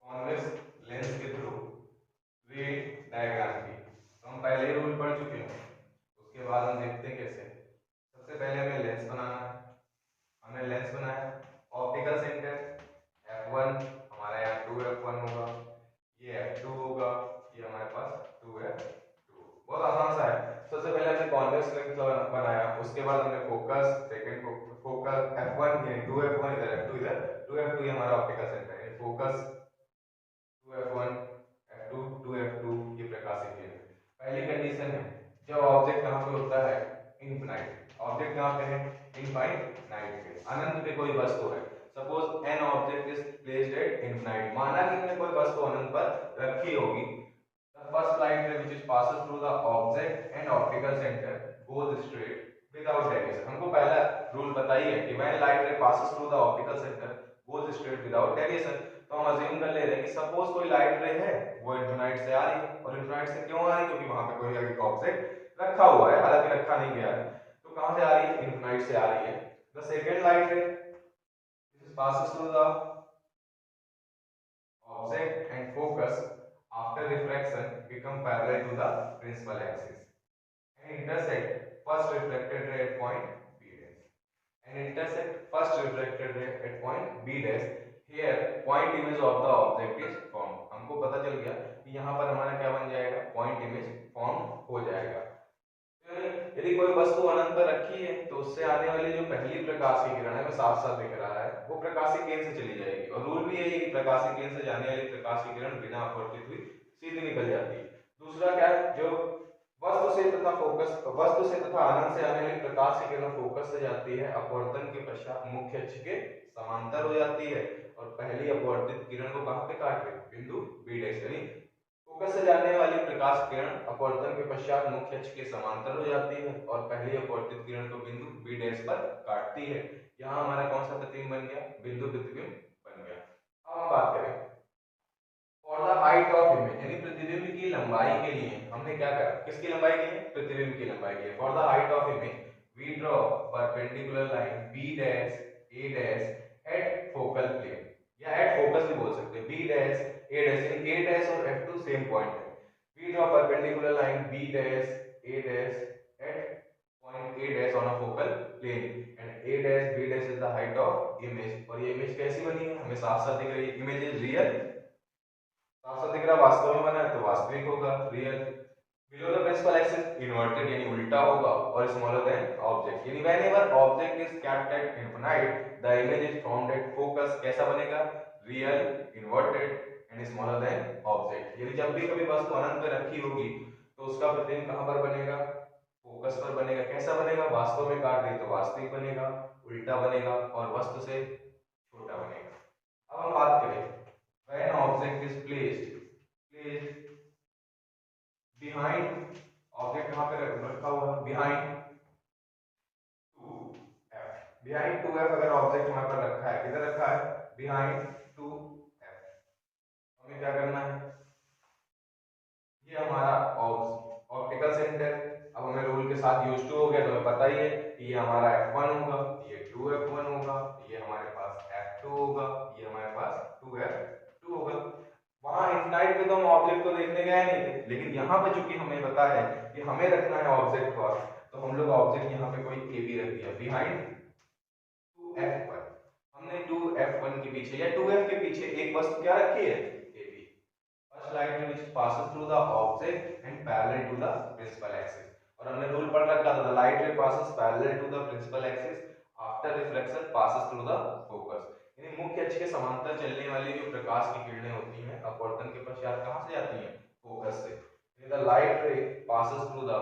Convex lens के through रे diagram की। तो हम पहले ही रूल पढ़ चुके हैं, उसके बाद हम देखते हैं कैसे। सबसे पहले हमें लेंस बनाना है। हमने लेंस बनाया, ऑप्टिकल सेंटर F1 हमारा यहाँ 2F1 होगा, ये F2 होगा, ये हमारे पास 2F2। बहुत आसान सा है। सबसे पहले हमने कॉन्वेक्स लेंस बनाया, उसके बाद हमने फोकस, सेकंड फोकस F1 यानी 2F1 इधर F2 इधर 2F2, ये हमारा ऑप्टिकल सेंटर है। फोकस 2F1 F2 2F2, ये प्रकाशित किरण। पहली कंडीशन है जब ऑब्जेक्ट कहाँ पे होता है, इनफिनाइट। ऑब्जेक्ट कहाँ पे है, इनफाइनाइट पे, अनंत पे कोई वस्तु है। Suppose an object is placed eight infinite, माना कि हमने कोई वस्तु अनंत पर रखी होगी। The first light ray which passes through the object and optical center goes straight without deviation। हमको पहला रूल बताइए कि when light ray passes through the optical center goes straight without deviation। तो हम अज्यूम कर ले रहे हैं कि सपोज कोई लाइट रे है, वो इनफिनाइट से आ रही है। और इनफिनाइट से क्यों आ रही है, क्योंकि वहां पे कोई एक ऑब्जेक्ट रखा हुआ है, हालांकि रखा नहीं गया है। तो कहां से आ रही है, इनफिनाइट से आ रही है। द सेकंड लाइट रे this passes through the object and focus after refraction become parallel to the principal axis and intersect first reflected ray at point B dash and intersect first reflected ray at point B dash। Here point image of the object is formed। हमको पता चल गया कि यहाँ पर हमारा क्या बन जाएगा, point image form हो जाएगा। यदि कोई वस्तु अनंत पर रखी है तो उससे आने वाली जो पहली प्रकाश की किरण है, वो साफ साफ दिख रहा है, वो प्रकाशीय केंद्र से चली जाएगी। और रूल भी यही है कि प्रकाशीय केंद्र से जाने वाली प्रकाश की किरण बिना अपवर्तित हुई सीधी निकल जाती है। दूसरा क्या है, जो वस्तु से तथा अनंत से आने वाली प्रकाश की किरण फोकस से जाती है, अपवर्तन के पश्चात मुख्य अक्ष के समांतर हो जाती है और पहली अपवर्तित किरण को कहां पे काट रही है, बिंदु बी डैश। यानी फोकस से जाने वाली प्रकाश किरण अपवर्तन के पश्चात मुख्य अक्ष के समांतर हो जाती है और पहली अपवर्तित किरण को बिंदु बी डैश पर काटती है। यहाँ हमारा कौन सा प्रतिबिंब बन गया, बिंदु प्रतिबिंब बन गया। अब हम बात करें for the height of image, यानी प्रतिबिंब की लंबाई के लिए हमने क्या करा, किसकी लंबाई के लिए, प्रतिबिंब की लंबाई के लिए। For the height of image we draw perpendicular line B dash A dash at focal plane, या एट फोकस भी बोल सकते हैं, बी डैश ए डैश, यानी ए डैश और F2 सेम पॉइंट है। We draw perpendicular line B dash A dash at point A dash on a focal plane and A dash B dash is the height of image। और ये image कैसी बनी है, हमें साफ साफ दिख रही है, इमेज इज रियल, साफ साफ दिख रहा, वास्तव में बना है तो वास्तविक होगा, real. Below the principal axis inverted यानी उल्टा होगा, और स्मॉलर देन ऑब्जेक्ट, यानी whenever object is kept at infinite the image is found at focus, कैसा बनेगा, real, inverted and smaller than object. यानी जब भी कभी वस्तु अनंत में रखी होगी तो उसका प्रतिबिंब कहां पर बनेगा, फोकस पर बनेगा। कैसा बनेगा, वास्तव में काट रही तो वास्तविक बनेगा, उल्टा बनेगा और वस्तु से छोटा बनेगा। अब हम बात करें when object is placed behind, object कहां पे रखा हुआ है, behind 2f, behind 2f अगर ऑब्जेक्ट वहां पर रखा है, किधर रखा है, behind 2f, हमें क्या करना है, ये हमारा ऑप्टिकल सेंटर। अब हमें रूल के साथ यूज टू हो गया, तो हमें पता ही है कि ये हमारा F1 होगा, ये 2F1 होगा, ये हमारे पास F2 होगा, ये हमारे पास 2F2 होगा। वहां इनफिनाइट पे तो हम ऑब्जेक्ट को देखने गए नहीं थे, लेकिन यहाँ पे चूंकि हमें पता है कि हमें रखना है ऑब्जेक्ट को, तो हम लोग ऑब्जेक्ट यहाँ पे कोई ए बी रख दिया बिहाइंड 2F1। हमने 2F1 के पीछे या 2F के पीछे एक वस्तु क्या रखी है, A B. First light ray which passes through the object and parallel to the principal axis। और हमने रूल पढ़ रखा था, the light ray passes parallel to the principal axis after reflection passes through the focus। यानी मुख्य अक्ष के समांतर चलने वाली जो प्रकाश की किरणें होती हैं, अपवर्तन के पश्चात कहां से जाती हैं, फोकस से। The light ray passes through the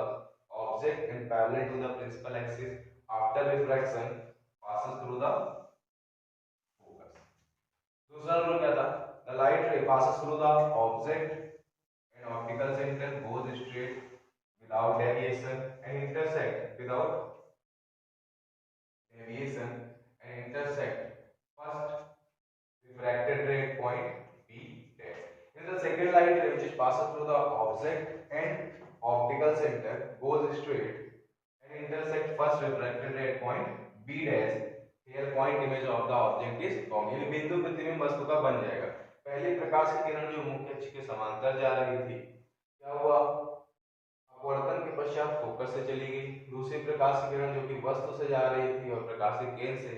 object and parallel to the principal axis after refraction passes through the focus। दूसरा रूल क्या था, the light ray passes through the object and optical center goes straight without deviation and intersect without deviation and intersect first refracted ray at point B dash। In the second light ray which passes through the object and optical center goes straight and intersect first refracted ray at point B dash। Here point image of the object is formed। यानी बिंदु प्रतिबिंब वस्तु का बन जाएगा। पहली प्रकाश की किरण जो मुख्य अक्ष के समांतर जा रही थी, क्या हुआ, अपवर्तन के पश्चात फोकस से चली गई। दूसरी प्रकाश की किरण जो कि वस्तु से जा रही थी और प्रकाशित केंद्र से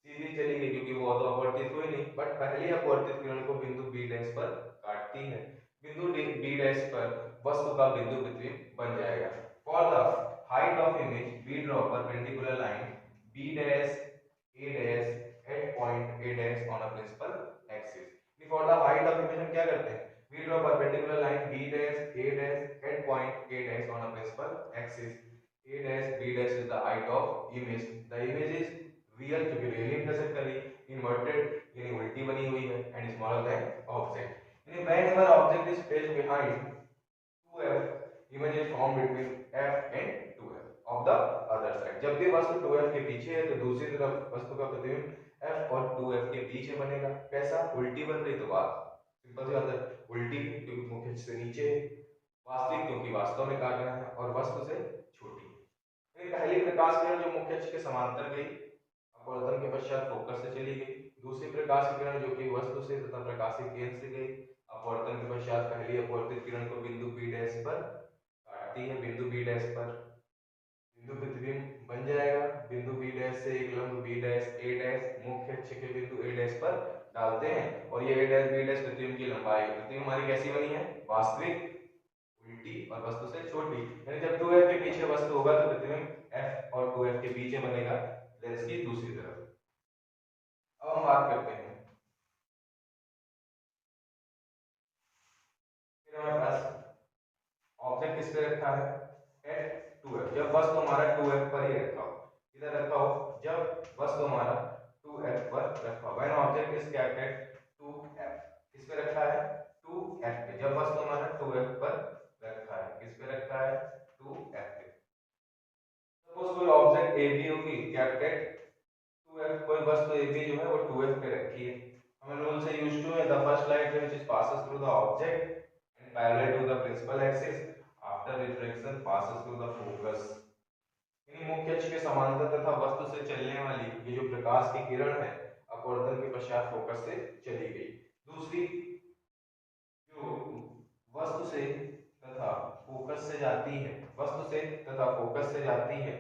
सीधी चली गई, क्योंकि वो तो अपवर्तित हुई नहीं, बट पहली अपवर्तित किरण को बिंदु बी डैश पर काटती है। बिंदु बी डैश पर वस्तु का बिंदु प्रतिबिंब बन जाएगा। For the height of image we draw perpendicular line B dash A dash at point A dash on a principal axis. For the height of image हम क्या करते हैं, we draw perpendicular line b dash a dash at point a dash on a principal axis. A dash b dash is the height of image. The image is real क्योंकि really intersect कर रही है, inverted यानी उल्टी बनी हुई है, and smaller than object. यानी whenever object is placed behind 2f, image is formed between f and 2f of the other side. जब भी वस्तु 2f के पीछे है तो दूसरी तरफ वस्तु का प्रतिबिंब f और 2f के पीछे बनेगा। कैसा, उल्टी बन रही तो बात सिंपल सी बात है, उल्टी क्योंकि मुख्य अक्ष से नीचे है, वास्तविक क्योंकि वास्तव में काट रहा है, और वस्तु से छोटी है। पहली प्रकाश किरण जो मुख्य अक्ष के समांतर गई, अपवर्तन के पश्चात फोकस से चली गई। दूसरी प्रकाश की किरण जो कि वस्तु से तथा प्रकाशित केंद्र से गई, अपवर्तन के पश्चात पहली अपवर्तित किरण को बिंदु बी डैश पर काटती है। बिंदु बी डैश पर बिंदु प्रतिबिंब बन जाएगा। बिंदु बी डैश से एक लंब बी डैश ए डैश मुख्य अक्ष के बिंदु ए डैश पर डालते हैं, और ये ए डैश बी डैश प्रतिबिंब की लंबाई, प्रतिबिंब हमारी कैसी बनी है, वास्तविक, उल्टी और वस्तु से छोटी। यानी जब 2f के पीछे वस्तु होगा तो प्रतिबिंब f और 2f के पीछे बनेगा लेंस की दूसरी तरफ। अब हम बात करते हैं, फिर हमारे पास ऑब्जेक्ट किस पे रखा है, एट 2f। जब वस्तु हमारा 2f पर ही रखा हो, किधर रखा हो, जब वस्तु हमारा 2f पर रखा हो, when object is kept eight 2f, किस पे रखा है, 2f पे। जब वस्तु हमारा 2f पर रखा है, किस पे रखा है, 2f पे। सपोज कोई ऑब्जेक्ट ए बी होगी केप्ट एट 2f, कोई वस्तु ए बी जो है वो 2f पे रखी है। हमें रूल से यूज्ड टू है, the first light which is passes through the object and parallel to the principal axis after reflection passes through the focus. यानी मुख्य अक्ष के समांतर तथा वस्तु से चलने वाली ये जो प्रकाश की किरण है, अपवर्तन के पश्चात फोकस से चली गई। दूसरी जो वस्तु से तथा फोकस से जाती है, वस्तु से तथा फोकस से जाती है,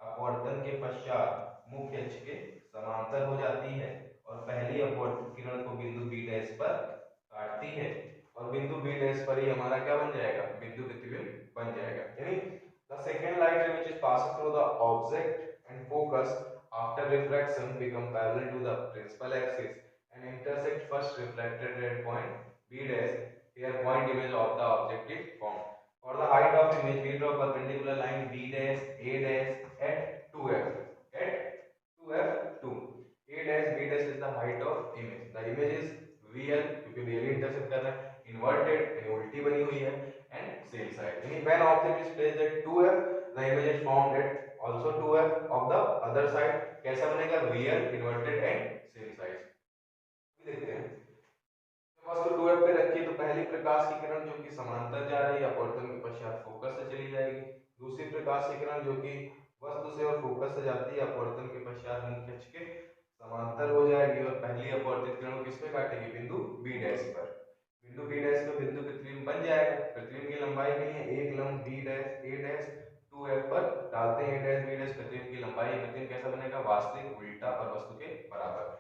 अपवर्तन के पश्चात मुख्य अक्ष के समांतर हो जाती है, और पहली अपवर्तित किरण को बिंदु बी डैश पर काटती है, और बिंदु बी डैश पर ही हमारा क्या बन जाएगा, बिंदु प्रतिबिंब बन जाएगा। यानी the second light ray which is passing through the object and focus after refraction become parallel to the principal axis and intersect first reflected ray point b dash. Here point image of the object is formed. For the height of image we draw perpendicular line b dash a dash at 2f, at 2f 2. a dash b dash is the height of image. The image is real क्योंकि really intersect कर रहा है, inverted यानी उल्टी बनी हुई है, and same side यानी when object is placed at 2f the image is formed at also 2f of the other side. कैसा बनेगा, real, inverted and same side। देखते हैं, वस्तु 2f पे रखी तो पहली प्रकाश की किरण जो कि समांतर जा रही है, अपवर्तन के पश्चात फोकस से चली जाएगी। दूसरी प्रकाश की किरण जो कि वस्तु से और फोकस से जाती है, अपवर्तन के पश्चात मुख्य अक्ष के समांतर हो जाएगी, और पहली अपवर्तित किरण किस पे काटेगी, बिंदु b डैश पर। बिंदु b डैश पे बिंदु प्रतिबिंब बन जाएगा। प्रतिबिंब की लंबाई के लिए एक लंब b dash a dash 2f पर डालते हैं, a डैश b डैश प्रतिबिंब की लंबाई, प्रतिबिंब कैसा बनेगा, वास्तविक, उल्टा और वस्तु के बराबर।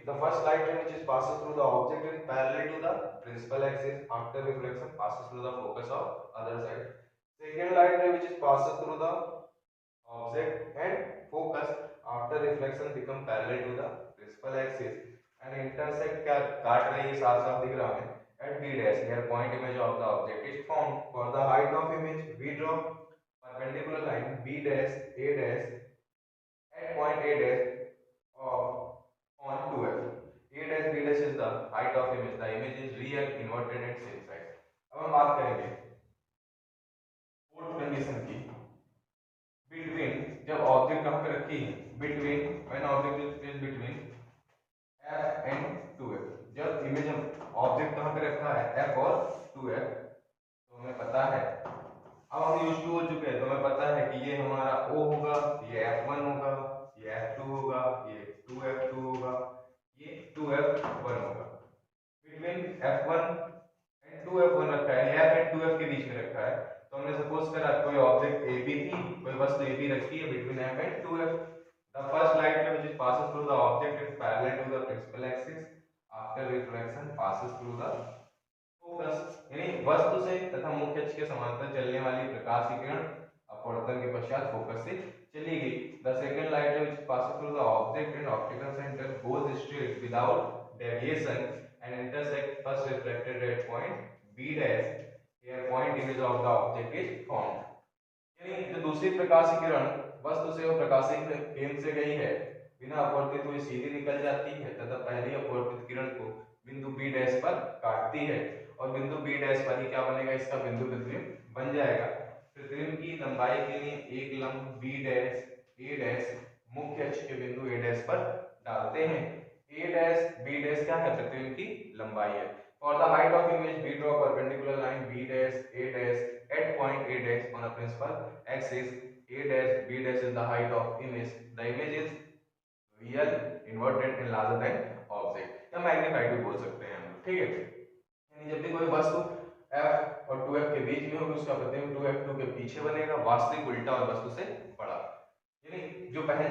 The first light ray which is passes through the object is parallel to the principal axis after reflection passes through the focus of other side. Second light ray which is passes through the object and focus after reflection become parallel to the principal axis and intersect क्या काट रही है, साफ साफ दिख रहा है, at b dash. Here point image of the object is formed. For the height of image we draw perpendicular line b dash a dash at point a dash of on 2f. A dash b dash is the height of image. The image is real, inverted and same side. अब हम बात करेंगे fourth condition की, between, जब object कहां पे रखी है, between, when object is placed between f and 2f। जब इमेज ऑब्जेक्ट कहां पे रखा है, f और 2f, तो हमें पता है, अब हम यूज टू हो चुके हैं, तो हमें पता है कि ये हमारा O होगा, ये f1 होगा, ये f2 होगा, ये 2f2 होगा, ये 2f1 होगा। बिटवीन F1 एंड 2F1 रखा है, F एंड 2F के बीच में रखा है, तो हमने सपोज करा कोई ऑब्जेक्ट AB थी, कोई वस्तु AB रखी है between F and 2F. The first light ray which passes through the object is parallel to the principal axis. After refraction passes through the focus. यानी वस्तु से तथा मुख्य अक्ष के समांतर चलने वाली प्रकाश की किरण अपवर्तन के पश्चात फोकस से चली गई. The second light ray which passes through the object and optical center goes straight without deviation and intersect first refracted ray at point B dash. Here point image of the object is formed. यानी जो दूसरी प्रकाश की किरण वस्तु से और प्रकाशित केंद्र से गई है, बिना अपवर्तित हुई सीधी निकल जाती है तथा पहली अपवर्तित किरण को बिंदु B डैश पर काटती है और बिंदु B डैश पर ही क्या बनेगा, इसका बिंदु प्रतिबिंब बन जाएगा. प्रतिबिंब की लंबाई के लिए एक लंब B डैश A डैश मुख्य अक्ष के बिंदु A डैश पर डालते हैं. A डैश B डैश क्या है, प्रतिबिंब की लंबाई है. For the height of image, we draw a perpendicular line B dash A dash at point A dash on a principal axis. A dash B dash is the height of image. The image is real, inverted and larger than object. या magnified भी बोल सकते हैं हम, ठीक है. यानी जब भी कोई वस्तु F और 2F के बीच में होगी, उसका प्रतिबिंब 2F2 के पीछे बनेगा, वास्तविक उल्टा और वस्तु से बड़ा. यानी जो पहले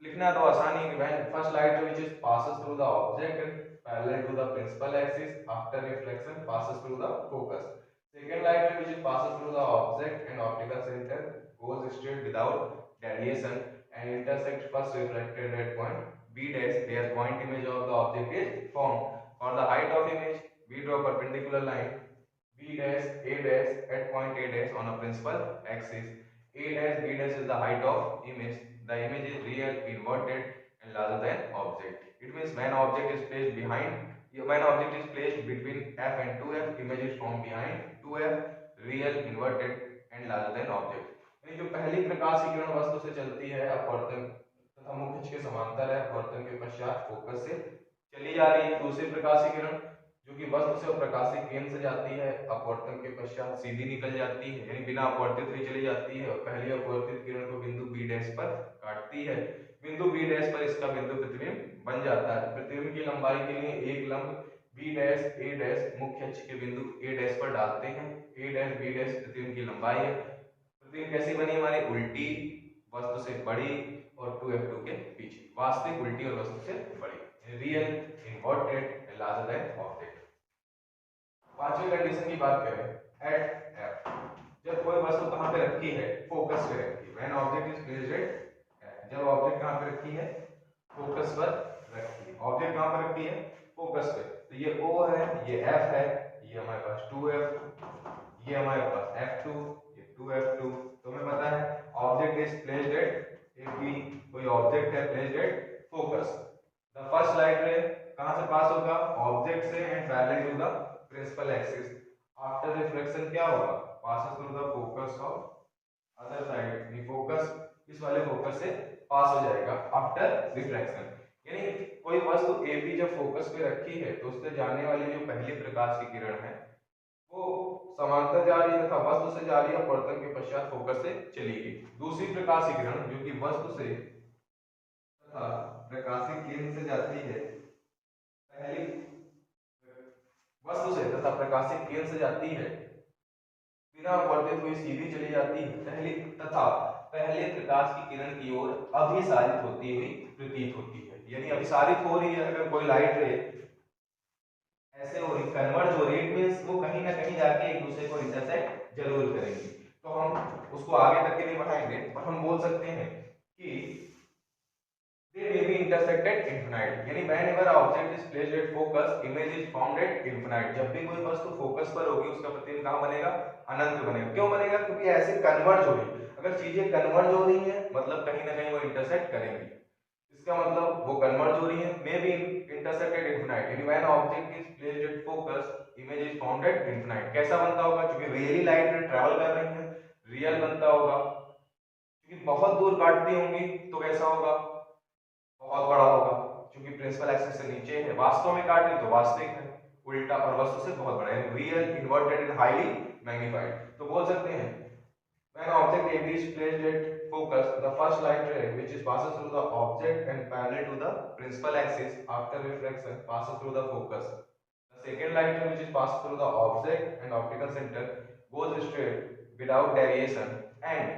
लिखना तो आसानी है कि when first light which is passes through the object and parallel to the principal axis after reflection passes through the focus. Second light ray which passes through the object and optical center goes straight without deviation and intersects first refracted ray point B dash. There point image of the object is formed. For the height of image, we draw perpendicular line B dash A dash at point A dash on a principal axis. A dash B dash is the height of image. The image is real, inverted and larger than object. It means when object is placed between F and 2F, image is formed behind 2F, real, inverted and larger than object. यानी जो पहली प्रकाश की किरण वस्तु से चलती है अपवर्तन तथा मुख्य अक्ष के समांतर है, अपवर्तन के पश्चात फोकस से चली जा रही है. दूसरी प्रकाश की किरण जो कि वस्तु से और प्रकाशिक केंद्र से जाती है, अपवर्तन के पश्चात सीधी निकल जाती है, यानी बिना अपवर्तित हुई चली जाती है और पहली अपवर्तित किरण को बिंदु B डैश पर काटती है. बिंदु B डैश पर इसका बिंदु प्रतिबिंब बन जाता है. प्रतिबिंब की लंबाई के लिए एक लंब B डैश A डैश मुख्य अक्ष के बिंदु A डैश पर डालते हैं. A डैश B डैश प्रतिबिंब की लंबाई है. प्रतिबिंब कैसी बनी हमारी, उल्टी, वस्तु से बड़ी और 2F2 के पीछे, वास्तविक उल्टी और वस्तु से बड़ी, real, inverted and larger than object. पांचवी कंडीशन की बात करें, एट F, जब कोई वस्तु कहां पे रखी है, फोकस पे रखी है. When object is placed eight F, जब ऑब्जेक्ट कहां पे रखी है, फोकस पर रखी है. ऑब्जेक्ट कहां पर रखी है, फोकस पे. तो ये O है, ये F है, ये हमारे पास 2F, ये हमारे पास F2, ये 2F2. तो हमें पता है object is placed at AP, कोई ऑब्जेक्ट है placed at focus. The first light ray कहां से पास होगा, ऑब्जेक्ट से and parallel to the principal axis. After reflection क्या होगा, passes through the focus of other side. ये फोकस इस वाले फोकस से पास हो जाएगा आफ्टर रिफ्लेक्शन. यानी कोई वस्तु AB जब फोकस पे रखी है तो उससे जाने वाली जो पहली प्रकाश की किरण है वो समांतर जा रही है तथा वस्तु से जा रही है, अपवर्तन के पश्चात फोकस से चली गई. दूसरी प्रकाश की किरण जो कि वस्तु से तथा प्रकाशिक केंद्र से जाती है, पहली वस्तु से तथा प्रकाशिक केंद्र से जाती है, बिना अपवर्तित हुई सीधी चली जाती है, पहली तथा पहले प्रकाश की किरण की ओर अभिसारित होती हुई प्रतीत होती है. यानी अभिसारित हो रही है. अगर कोई लाइट रे ऐसे हो रही, कन्वर्ज हो रही, इट मींस वो कहीं ना कहीं जाके एक दूसरे को इंटरसेक्ट जरूर करेंगी. तो हम उसको आगे तक के नहीं बढ़ाएंगे, पर हम बोल सकते हैं कि they may be intersected infinite. यानी whenever object is placed at focus, image is formed at infinite. जब भी कोई वस्तु फोकस पर होगी उसका प्रतिबिंब कहां बनेगा, अनंत बनेगा. क्यों बनेगा, क्योंकि ऐसे कन्वर्ज हो रही है. अगर चीजें कन्वर्ज हो रही हैं मतलब कहीं ना कहीं वो इंटरसेक्ट करेंगी. इसका मतलब वो कन्वर्ज हो रही है, मे बी इंटरसेक्टेड इनफिनाइट. यानी when object is placed at focus, image is found eight infinite. कैसा बनता होगा, क्योंकि रियली लाइट रे ट्रैवल कर रही है, रियल बनता होगा. क्योंकि बहुत दूर काटती होंगी तो कैसा होगा, बहुत बड़ा होगा. क्योंकि प्रिंसिपल एक्सिस से नीचे है, वास्तव में काट रही तो वास्तविक है, उल्टा और वस्तु से बहुत बड़ा है, real, inverted and highly magnified. तो बोल सकते हैं when object AB is placed at focus, the first light ray which is passes through the object and parallel to the principal axis after reflection passes through the focus. The second light ray which is passed through the object and optical center goes straight without deviation and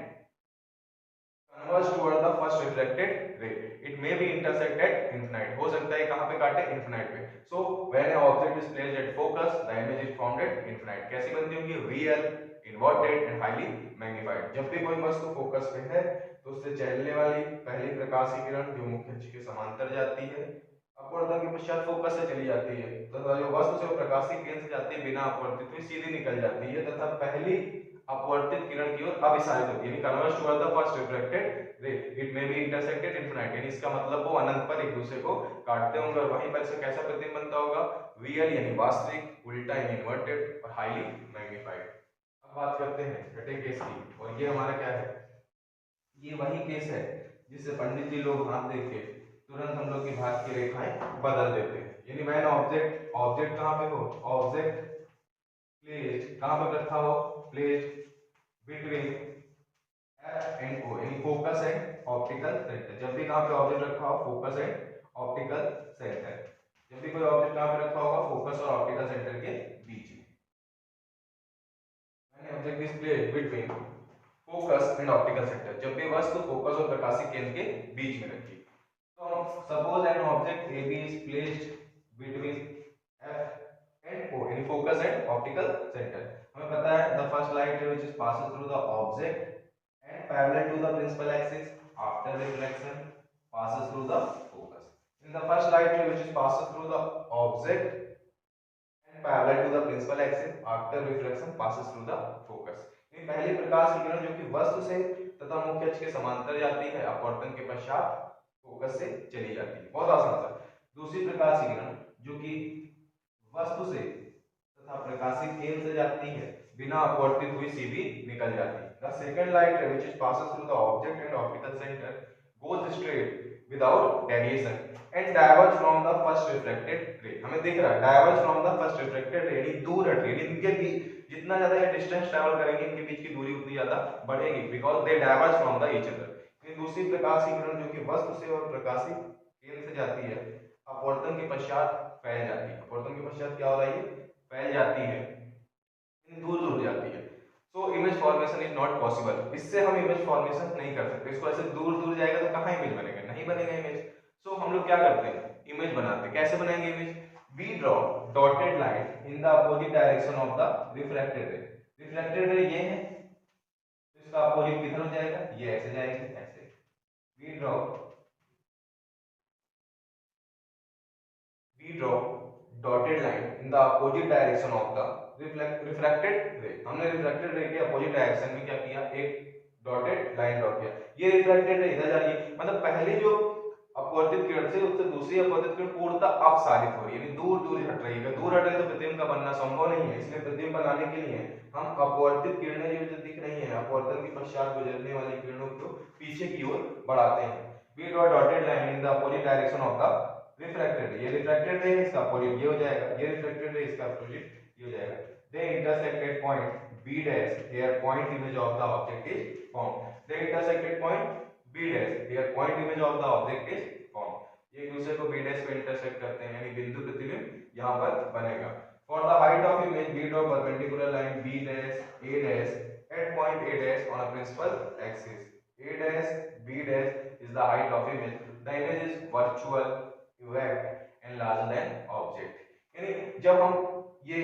converge toward the first reflected ray. It may be intersect at infinite. हो सकता है कहाँ पे काटे? infinite पे. So when an object is placed at focus, the image is formed at infinite. कैसी बनती होगी? Real, inverted and highly magnified. जब भी कोई वस्तु फोकस पे है तो उससे चलने वाली पहली प्रकाशीय किरण जो मुख्य अक्ष के समांतर जाती है अपवर्तन के पश्चात फोकस से चली जाती है तथा जो वस्तु से वो प्रकाशीय किरण से जाती है बिना अपवर्तित हुई सीधी निकल जाती है तथा पहली अपवर्तित किरण की ओर अभिसारित होती है यानी converge toward the first reflected रे. It may be intersected infinite यानी इसका मतलब वो अनंत पर एक दूसरे को काटते होंगे और वहीं पर से कैसा प्रतिबिंब बनता होगा? रियल यानी वास्तविक, उल्टा यानी इन्वर्टेड और हाईली मैग्नीफाइड. अब बात करते हैं छठे केस की और ये हमारा क्या है? ये वही केस है जिससे पंडित जी लोग हाथ देके तुरंत हम लोग की भाग की रेखाएं बदल देते हैं. यानी व्हेन ऑब्जेक्ट कहाँ पे हो? ऑब्जेक्ट प्लेस्ड कहाँ पे रखा हो? Placed between F and O यानी फोकस एंड ऑप्टिकल सेंटर. जब भी कहाँ पे ऑब्जेक्ट रखा हो? Focus and optical centre. जब भी कोई ऑब्जेक्ट कहाँ पे रखा होगा? फोकस और ऑप्टिकल सेंटर के बीच में. When object is placed between focus and optical centre. जब भी वस्तु फोकस और प्रकाशिक केंद्र के बीच में रखी. तो suppose an object A B is placed between F and O यानी फोकस एंड ऑप्टिकल सेंटर. हमें पता है the first light which is passing through the object and parallel to the principal axis after reflection passes through the focus. In the first light ray which is passes through the object and parallel to the principal axis after reflection passes through the focus. ये पहली प्रकाश की किरण जो कि वस्तु से तथा मुख्य अक्ष के समांतर जाती है अपवर्तन के पश्चात फोकस से चली जाती है. बहुत आसान सा. दूसरी प्रकाश की किरण जो कि वस्तु से तथा प्रकाशिक केंद्र से जाती है बिना अपवर्तित हुई सीधी निकल जाती है. The second light ray which is passes through the object and optical center goes straight without deviation and diverge from the first reflected ray. हमें दिख रहा है diverge from the first reflected ray यानी दूर हट रही है. इनके बीच जितना ज्यादा ये डिस्टेंस ट्रैवल करेंगे इनके बीच की दूरी उतनी ज्यादा बढ़ेगी because they diverge from the each other. दूसरी प्रकाश की किरण जो कि वस्तु से और प्रकाशिक केंद्र से जाती है अपवर्तन के पश्चात फैल जाती है. अपवर्तन के पश्चात क्या हो रहा है? फैल जाती है, दूर दूर जाती है. So image formation is not possible. इससे हम इमेज फॉर्मेशन नहीं कर सकते. इसको ऐसे दूर दूर जाएगा तो कहाँ इमेज बनेगा? नहीं बनेगा इमेज. सो हम लोग क्या करते हैं? इमेज बनाते हैं. कैसे बनाएंगे image? We draw dotted line in the opposite direction of the reflected ray. Reflected ray ये है तो इसका अपोजिट किधर हो जाएगा? ये ऐसे जाएंगे ऐसे. We draw dotted line in the opposite direction of the refracted ray. हमने रिफ्रैक्टेड रे के अपोजिट डायरेक्शन में क्या किया? एक डॉटेड लाइन ड्रॉ किया. ये रिफ्रैक्टेड रे इधर जा रही है मतलब पहली जो अपवर्तित किरण से उससे दूसरी अपवर्तित किरण पूर्णतः अपसारित हो रही है यानी दूर दूर हट रही है. दूर हट रही है तो प्रतिबिंब का बनना संभव नहीं है. इसलिए प्रतिबिंब बनाने के लिए हम अपवर्तित किरणें जो दिख रही हैं अपवर्तन के पश्चात गुजरने वाली किरणों को पीछे की ओर बढ़ाते हैं. We draw dotted line in the opposite direction of the refracted. ये रिफ्रैक्टेड रे इसका अपोजिट ये हो जाएगा. ये रिफ्रैक्टेड रे इसका अपोजिट ये हो जाएगा. They intersect at point B dash. Here point image of the object is formed. They intersect at point B dash. Here point image of the object is formed. ये एक दूसरे को B dash पे intersect करते हैं यानी बिंदु प्रतिबिंब यहाँ पर बनेगा. For the height of image, we draw perpendicular line B dash A dash at point A dash on a principal axis. A dash B dash is the height of image. The image is virtual, evacuate and larger than object. यानी जब हम ये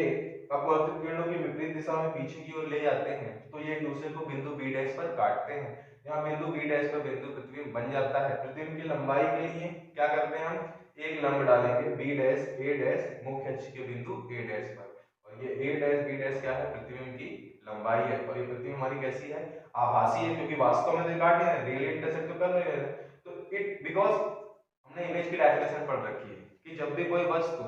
अपवर्तित किरणों की विपरीत दिशा में पीछे की ओर ले जाते हैं तो ये एक दूसरे को बिंदु बी डैश पर काटते हैं. यहाँ बिंदु बी डैश पर बिंदु प्रतिबिंब बन जाता है. प्रतिबिंब की लंबाई के लिए क्या करते हैं? हम एक लंब डालेंगे बी डैश ए डैश मुख्य अक्ष के बिंदु ए डैश पर और ये ए डैश बी डैश क्या है? प्रतिबिंब की लंबाई है. और ये प्रतिबिंब हमारी कैसी है? आभासी है क्योंकि वास्तव में तो काट नहीं रहे, रियली इंटरसेक्ट तो कर नहीं रहे. तो इट बिकॉज हमने इमेज की डेफिनेशन पढ़ रखी है कि जब भी कोई वस्तु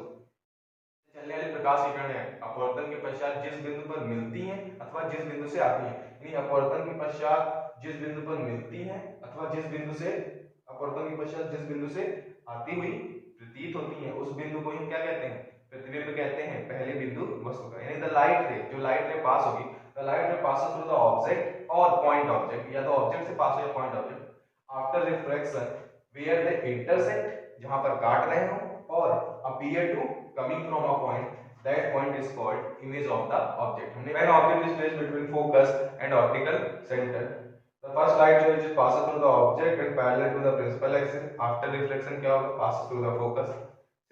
चलने वाली प्रकाश की किरणें अपवर्तन के पश्चात जिस बिंदु पर मिलती हैं अथवा जिस बिंदु से आती हैं यानी अपवर्तन के पश्चात जिस बिंदु पर मिलती हैं अथवा जिस बिंदु से अपवर्तन के पश्चात जिस बिंदु से आती हुई प्रतीत होती हैं उस बिंदु को हम क्या कहते हैं? प्रतिबिंब कहते हैं. पहले बिंदु वस्तु का यानी द लाइट रे जो लाइट रे पास होगी the light ray passes through the object और पॉइंट ऑब्जेक्ट या तो ऑब्जेक्ट से पास हो या point object after refraction where they intersect जहां पर काट रहे हो और appear to coming from a point that point is called image of the object. When object is placed between focus and optical center, the first light which passes through the object and parallel to the principal axis. After reflection क्या होगा? Passes through the focus.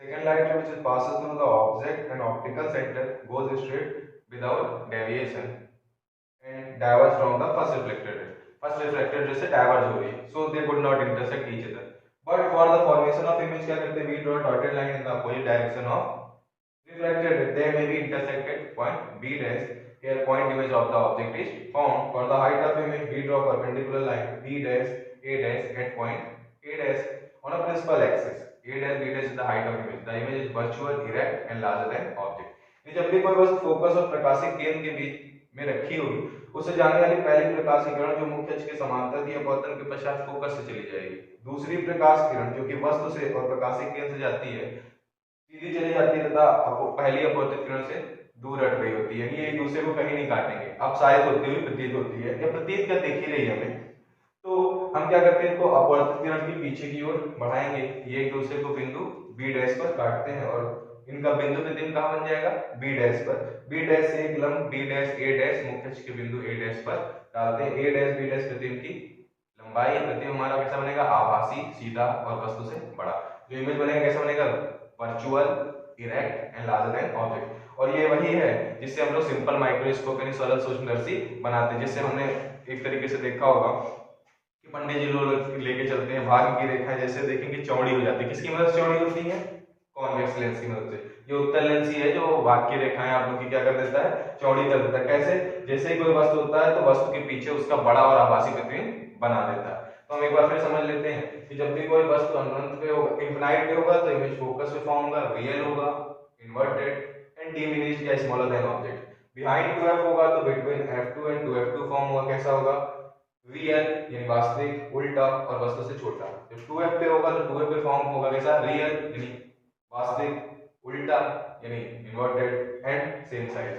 Second light which passes through the object and optical center goes straight without deviation and diverge from the first reflected ray. First reflected ray से diverge हो रही है, so they could not intersect each other. But for the formation of image क्या करते हैं? We draw dotted line in the opposite direction of reflected ray. They may be intersected point B dash. Here point image of the object is found. For the height of image, we draw perpendicular line B dash A dash at point A dash on a principal axis. A dash B dash is the height of image. The image is virtual, erect and larger than object. जब भी कोई वस्तु focus और प्रकाशिक केंद्र के बीच में रखी होगी, उससे जाने वाली पहली प्रकाश किरण जो मुख्य अक्ष के समांतर थी अपवर्तन के पश्चात फोकस से चली जाएगी। दूसरी प्रकाश किरण जो कि वस्तु से और प्रकाशिक केंद्र से जाती है सीधी चली जाती है तथा पहली अपवर्तित किरण से दूर हट रही होती है। ये एक दूसरे को कहीं नहीं काटेंगे, अपसारित होती हुई प्रतीत होती है या प्रतीत क्या दिख ही रही है हमें। तो हम क्या करते हैं, इनको अपवर्तित किरण के पीछे की ओर बढ़ाएंगे। ये एक दूसरे को बिंदु बी डैश पर काटते हैं और इनका बिंदु प्रतिबिंब कहाँ बन जाएगा? बी डैश पर। बी डैश से एक लंब बी डैश ए डैश मुख्य अक्ष के बिंदु ए डैश पर डालते हैं। ए डैश बी डैश प्रतिबिंब की लंबाई, प्रतिबिंब हमारा कैसा बनेगा? आभासी, सीधा और वस्तु से बड़ा। जो इमेज बनेगा कैसा बनेगा? Virtual, erect and larger than object. और ये वही है जिससे हम लोग सिंपल माइक्रोस्कोप यानी सरल सूक्ष्मदर्शी बनाते हैं। जिससे हमने एक तरीके से देखा होगा कि पंडित जी लोग लेके चलते हैं भाग्य की रेखा, जैसे देखेंगे चौड़ी हो जाती है। किसकी मदद से चौड़ी होती है? कॉन्वेक्स लेंस की मदद से। ये उत्तल लेंस ही है जो भाग्य की रेखाएं आप लोग की क्या कर देता है? चौड़ी कर देता है। कैसे? जैसे ही कोई वस्तु होता है तो वस्तु के पीछे उसका बड़ा और आभासी प्रतिबिंब बना देता है। तो हम एक बार फिर समझ लेते हैं कि जब भी कोई वस्तु अनंत पे होगा, इनफिनाइट पे होगा तो इमेज फोकस पे फॉर्म होगा, रियल होगा, इन्वर्टेड एंड डिमिनिश्ड या smaller than object. Behind 2f होगा तो between f2 and 2f2 form होगा। कैसा होगा? रियल यानी वास्तविक, उल्टा और वस्तु से छोटा। जब 2f पे होगा तो 2f पे फॉर्म होगा कैसा? रियल यानी वास्तविक, उल्टा यानी inverted and same size.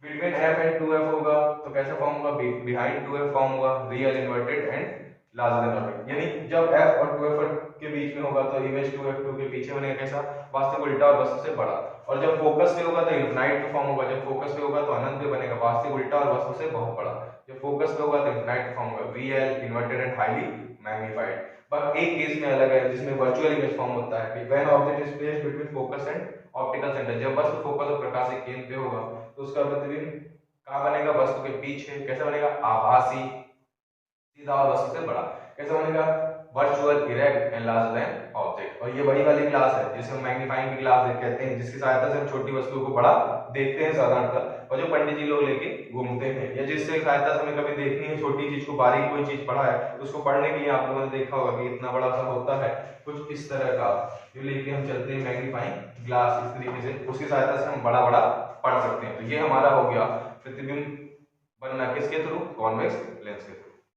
Between f and 2f होगा तो कैसा फॉर्म होगा? बिहाइंड 2f फॉर्म होगा, real, inverted and larger than object. यानी जब f और 2f के बीच में होगा तो इमेज 2f2 के पीछे बनेगा कैसा? वास्तविक, उल्टा और वस्तु से बड़ा। और जब फोकस पे होगा तो इनफिनाइट पे फॉर्म होगा। जब फोकस पे होगा तो अनंत पे बनेगा, वास्तविक, उल्टा और वस्तु से बहुत बड़ा। जब फोकस पे होगा तो इनफिनाइट पे फॉर्म होगा, real, inverted and highly magnified. But एक केस में अलग है जिसमें वर्चुअल इमेज फॉर्म होता है। When object is placed between focus and optical centre, जब वस्तु फोकस और प्रकाशिक केंद्र पे होगा तो उसका प्रतिबिंब कहाँ बनेगा? वस्तु के पीछे। कैसा बनेगा? आभासी, सीधा और वस्तु से बड़ा। कैसा बनेगा? Virtual, erect and larger than object. और ये वही वाली क्लास है जिसे हम मैग्नीफाइंग की क्लास कहते हैं, जिसकी सहायता से हम छोटी वस्तुओं को बड़ा देखते हैं साधारणतः, और जो पंडित जी लोग लेके घूमते हैं, या जिससे सहायता से हमें कभी देखनी है छोटी चीज को, बारीक कोई चीज पढ़ा है तो उसको पढ़ने के लिए आप लोगों ने देखा होगा कि इतना बड़ा सा होता है कुछ इस तरह का, जो लेके हम चलते हैं मैग्नीफाइंग ग्लास इस तरीके से, उसकी सहायता से हम बड़ा बड़ा पढ़ सकते हैं। तो ये हमारा हो गया प्रतिबिंब बनना किसके थ्रू? कॉन्वेक्स लेंस के थ्रू।